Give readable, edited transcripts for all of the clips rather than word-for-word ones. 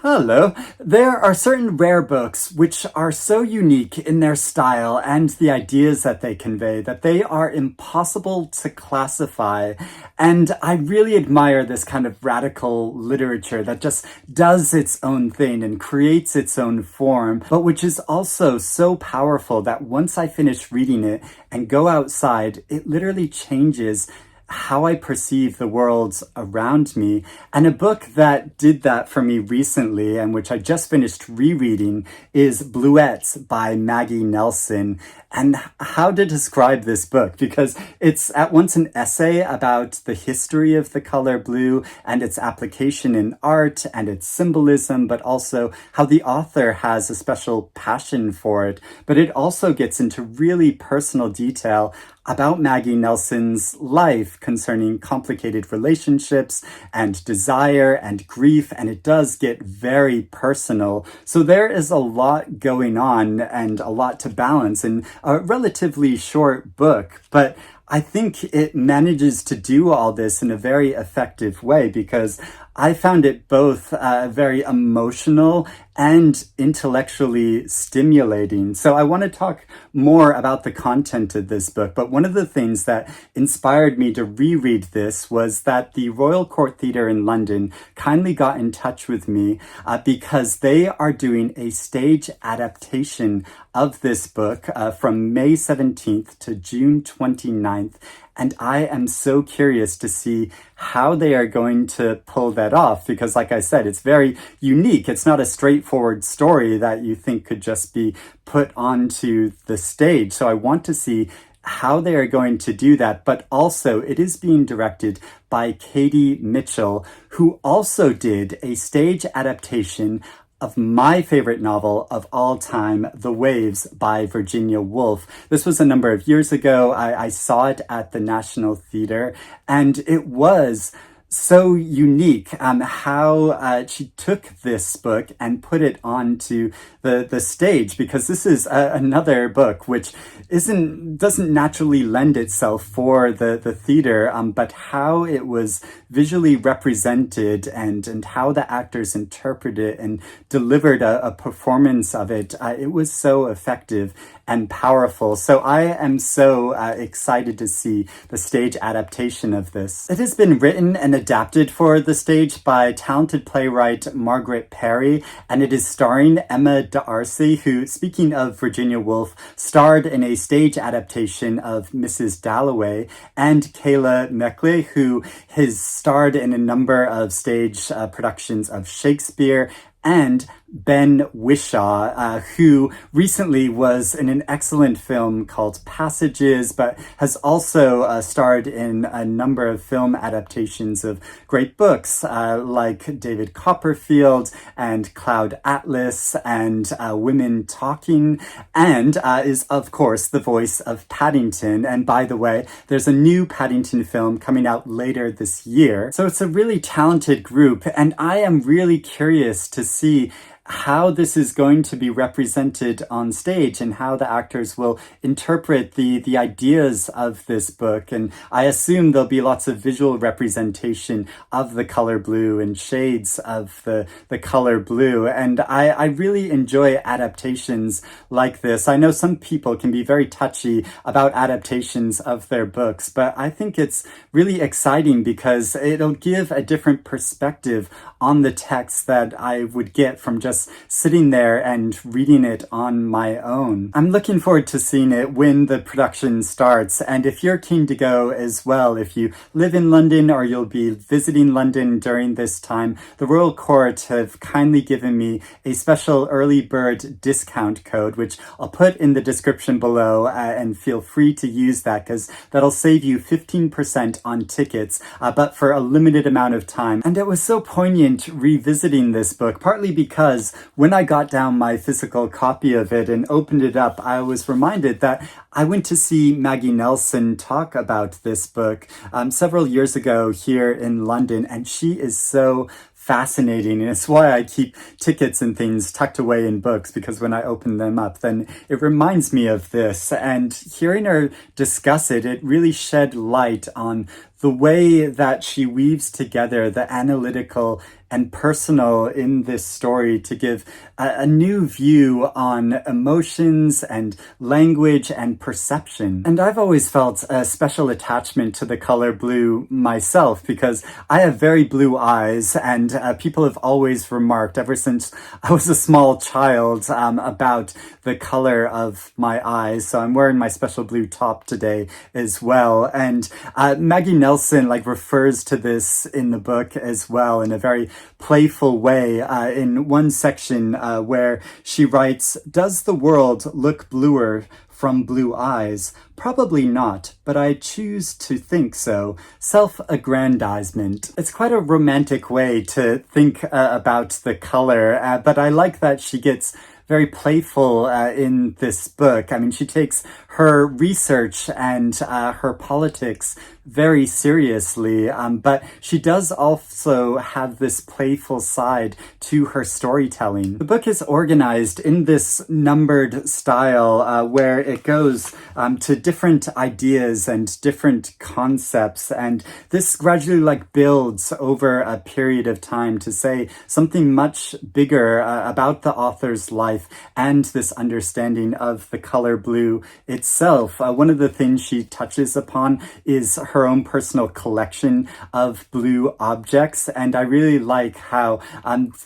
Hello. There are certain rare books which are so unique in their style and the ideas that they convey that they are impossible to classify. And I really admire this kind of radical literature that just does its own thing and creates its own form, but which is also so powerful that once I finish reading it and go outside, it literally changes how I perceive the world around me. And a book that did that for me recently, and which I just finished rereading, is Bluets by Maggie Nelson. And how to describe this book, because it's at once an essay about the history of the color blue and its application in art and its symbolism, but also how the author has a special passion for it. But it also gets into really personal detail about Maggie Nelson's life concerning complicated relationships and desire and grief, and it does get very personal. So there is a lot going on and a lot to balance in a relatively short book, but I think it manages to do all this in a very effective way because I found it both very emotional and intellectually stimulating. So I want to talk more about the content of this book, but one of the things that inspired me to reread this was that the Royal Court Theatre in London kindly got in touch with me because they are doing a stage adaptation of this book from May 17th to June 29th. And I am so curious to see how they are going to pull that off because, like I said, it's very unique. It's not a straightforward story that you think could just be put onto the stage. So I want to see how they are going to do that. But also, it is being directed by Katie Mitchell, who also did a stage adaptation of my favorite novel of all time, The Waves by Virginia Woolf. This was a number of years ago. I saw it at the National Theatre, and it was so unique how she took this book and put it onto the stage, because this is another book which doesn't naturally lend itself for the theater, but how it was visually represented and how the actors interpreted it and delivered a performance of it. It was so effective and powerful. So I am so excited to see the stage adaptation of this. It has been written and adapted for the stage by talented playwright Margaret Perry, and it is starring Emma D'Arcy, who, speaking of Virginia Woolf, starred in a stage adaptation of Mrs. Dalloway, and Kayla Meckley, who has starred in a number of stage productions of Shakespeare, and Ben Whishaw, who recently was in an excellent film called Passages, but has also starred in a number of film adaptations of great books like David Copperfield and Cloud Atlas and Women Talking, and is, of course, the voice of Paddington. And by the way, there's a new Paddington film coming out later this year. So it's a really talented group, and I am really curious to see how this is going to be represented on stage and how the actors will interpret the ideas of this book. And I assume there'll be lots of visual representation of the color blue and shades of the color blue. And I really enjoy adaptations like this. I know some people can be very touchy about adaptations of their books, but I think it's really exciting because it'll give a different perspective on the text that I would get from just sitting there and reading it on my own. I'm looking forward to seeing it when the production starts, and if you're keen to go as well, if you live in London or you'll be visiting London during this time, the Royal Court have kindly given me a special early bird discount code, which I'll put in the description below, and feel free to use that because that'll save you 15% on tickets, but for a limited amount of time. And it was so poignant revisiting this book, partly because when I got down my physical copy of it and opened it up, I was reminded that I went to see Maggie Nelson talk about this book several years ago here in London, and she is so fascinating, and it's why I keep tickets and things tucked away in books, because when I open them up, then it reminds me of this. And hearing her discuss it, it really shed light on the way that she weaves together the analytical and personal in this story to give a new view on emotions and language and perception. And I've always felt a special attachment to the color blue myself because I have very blue eyes, and people have always remarked ever since I was a small child about the color of my eyes. So I'm wearing my special blue top today as well. And Maggie Nelson refers to this in the book as well in a very playful way in one section where she writes, "Does the world look bluer from blue eyes? Probably not, but I choose to think so. Self-aggrandizement." It's quite a romantic way to think about the color, but I like that she gets very playful in this book. I mean, she takes her research and her politics very seriously, but she does also have this playful side to her storytelling. The book is organized in this numbered style where it goes to different ideas and different concepts, and this gradually builds over a period of time to say something much bigger about the author's life and this understanding of the color blue itself. One of the things she touches upon is her own personal collection of blue objects, and I really like how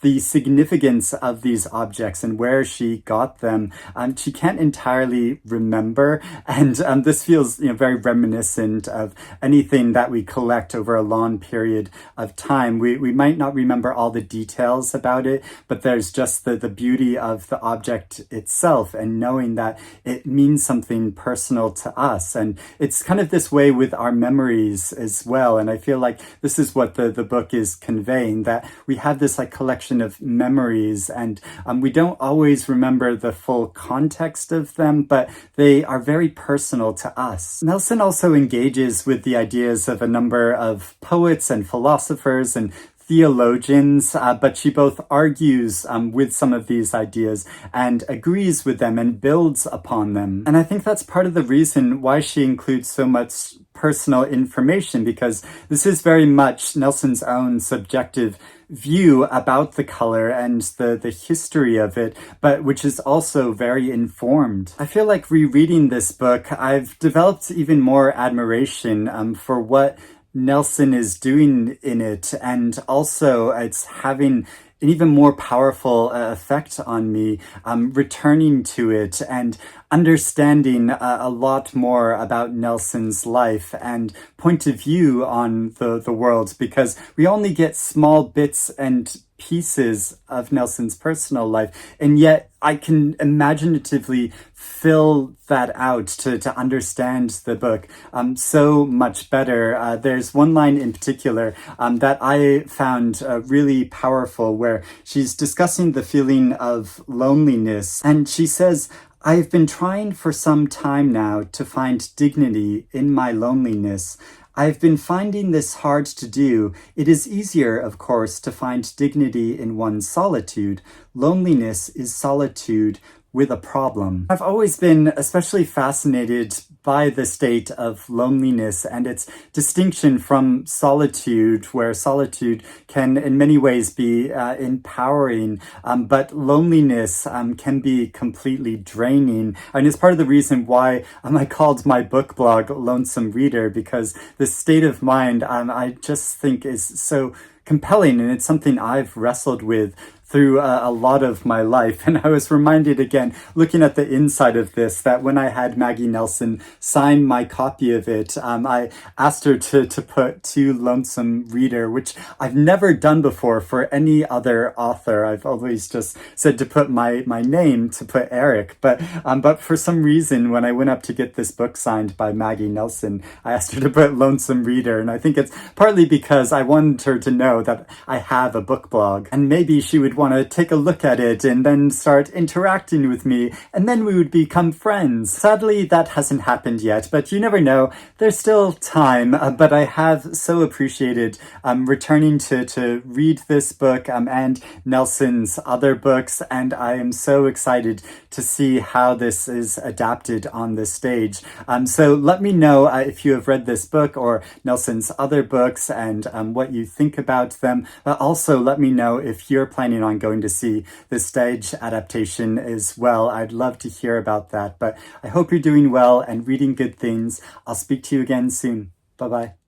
the significance of these objects and where she got them, she can't entirely remember, and this feels very reminiscent of anything that we collect over a long period of time. We might not remember all the details about it, but there's just the beauty of the object itself and knowing that it means something personal to us. And it's kind of this way with our memories as well. And I feel like this is what the book is conveying, that we have this collection of memories, and we don't always remember the full context of them, but they are very personal to us. Nelson also engages with the ideas of a number of poets and philosophers and theologians, but she both argues with some of these ideas and agrees with them and builds upon them. And I think that's part of the reason why she includes so much personal information, because this is very much Nelson's own subjective view about the color and the history of it, but which is also very informed. I feel like rereading this book, I've developed even more admiration for what Nelson is doing in it, and also it's having an even more powerful effect on me, returning to it and understanding a lot more about Nelson's life and point of view on the world, because we only get small bits and pieces of Nelson's personal life, and yet I can imaginatively fill that out to understand the book so much better. There's one line in particular that I found really powerful, where she's discussing the feeling of loneliness, and she says, "I've been trying for some time now to find dignity in my loneliness. I've been finding this hard to do. It is easier, of course, to find dignity in one's solitude. Loneliness is solitude with a problem." I've always been especially fascinated by the state of loneliness and its distinction from solitude, where solitude can in many ways be empowering, but loneliness can be completely draining. And it's part of the reason why I called my book blog Lonesome Reader, because this state of mind I just think is so compelling, and it's something I've wrestled with through a lot of my life. And I was reminded again, looking at the inside of this, that when I had Maggie Nelson sign my copy of it, I asked her to put "to Lonesome Reader," which I've never done before for any other author. I've always just said to put my name, to put Eric. But for some reason, when I went up to get this book signed by Maggie Nelson, I asked her to put "Lonesome Reader." And I think it's partly because I wanted her to know that I have a book blog, and maybe she would want to take a look at it and then start interacting with me, and then we would become friends. Sadly, that hasn't happened yet, but you never know. There's still time, but I have so appreciated returning to read this book and Nelson's other books, and I am so excited to see how this is adapted on the stage. So let me know if you have read this book or Nelson's other books and what you think about them. Also, let me know if you're planning on going to see the stage adaptation as well. I'd love to hear about that, but I hope you're doing well and reading good things. I'll speak to you again soon. Bye-bye.